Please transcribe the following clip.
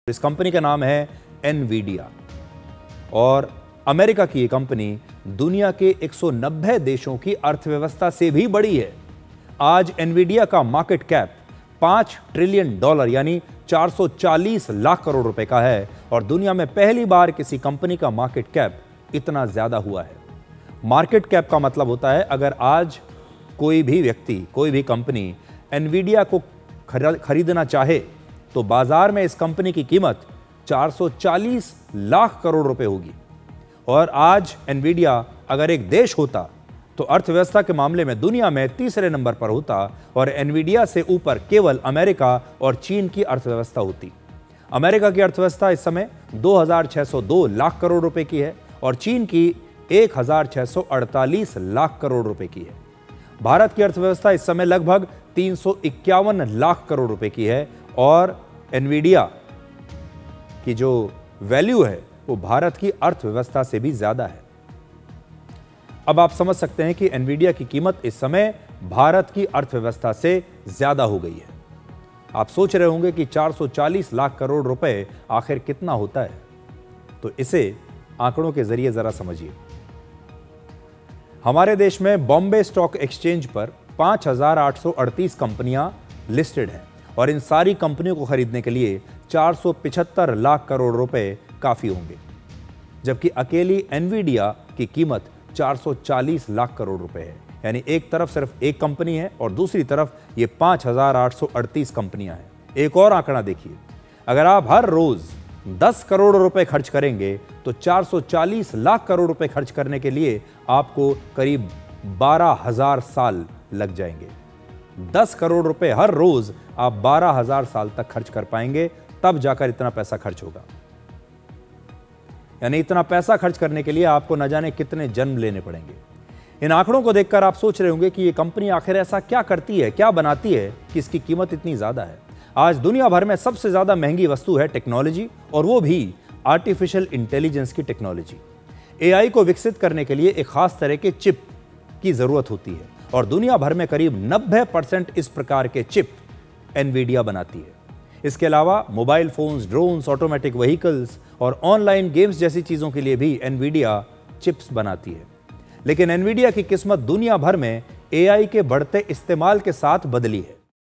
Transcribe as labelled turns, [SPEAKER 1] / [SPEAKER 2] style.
[SPEAKER 1] इस कंपनी का नाम है एनवीडिया और अमेरिका की ये कंपनी दुनिया के 190 देशों की अर्थव्यवस्था से भी बड़ी है। आज एनवीडिया का मार्केट कैप $5 ट्रिलियन यानी 440 लाख करोड़ रुपए का है और दुनिया में पहली बार किसी कंपनी का मार्केट कैप इतना ज्यादा हुआ है। मार्केट कैप का मतलब होता है अगर आज कोई भी व्यक्ति, कोई भी कंपनी एनवीडिया को खरीदना चाहे तो बाजार में इस कंपनी की कीमत 440 लाख करोड़ रुपए होगी। और आज एनवीडिया अगर एक देश होता तो अर्थव्यवस्था के मामले में दुनिया में तीसरे नंबर पर होता और एनवीडिया से ऊपर केवल अमेरिका और चीन की अर्थव्यवस्था होती। अमेरिका की अर्थव्यवस्था इस समय 2602 लाख करोड़ रुपए की है और चीन की 1648 लाख करोड़ रुपए की है। भारत की अर्थव्यवस्था इस समय लगभग 351 लाख करोड़ रुपए की है और एनवीडिया की जो वैल्यू है वो भारत की अर्थव्यवस्था से भी ज्यादा है। अब आप समझ सकते हैं कि एनवीडिया की कीमत इस समय भारत की अर्थव्यवस्था से ज्यादा हो गई है। आप सोच रहे होंगे कि 440 लाख करोड़ रुपए आखिर कितना होता है, तो इसे आंकड़ों के जरिए जरा समझिए। हमारे देश में बॉम्बे स्टॉक एक्सचेंज पर 5838 कंपनियां लिस्टेड हैं और इन सारी कंपनियों को खरीदने के लिए 475 लाख करोड़ रुपए काफी होंगे, जबकि अकेली एनवीडिया की कीमत 440 लाख करोड़ रुपए है। यानी एक तरफ सिर्फ एक कंपनी है और दूसरी तरफ ये 5838 कंपनियां हैं। एक और आंकड़ा देखिए, अगर आप हर रोज 10 करोड़ रुपए खर्च करेंगे तो 440 लाख करोड़ रुपए खर्च करने के लिए आपको करीब 12,000 साल लग जाएंगे। 10 करोड़ रुपए हर रोज आप 12,000 साल तक खर्च कर पाएंगे, तब जाकर इतना पैसा खर्च होगा। यानी इतना पैसा खर्च करने के लिए आपको न जाने कितने जन्म लेने पड़ेंगे। इन आंकड़ों को देखकर आप सोच रहे होंगे कि ये कंपनी आखिर ऐसा क्या करती है, क्या बनाती है कि इसकी कीमत इतनी ज्यादा है। आज दुनिया भर में सबसे ज्यादा महंगी वस्तु है टेक्नोलॉजी, और वो भी आर्टिफिशियल इंटेलिजेंस की टेक्नोलॉजी। एआई को विकसित करने के लिए एक खास तरह के चिप की जरूरत होती है और दुनिया भर में करीब 90% इस प्रकार के चिप एनवीडिया बनाती है। इसके अलावा mobile phones, drones, automatic vehicles और ऑनलाइन गेम्स जैसी चीजों के लिए भी एनवीडिया चिप्स बनाती है। लेकिन एनवीडिया की किस्मत दुनिया भर में एआई के बढ़ते इस्तेमाल के साथ बदली है।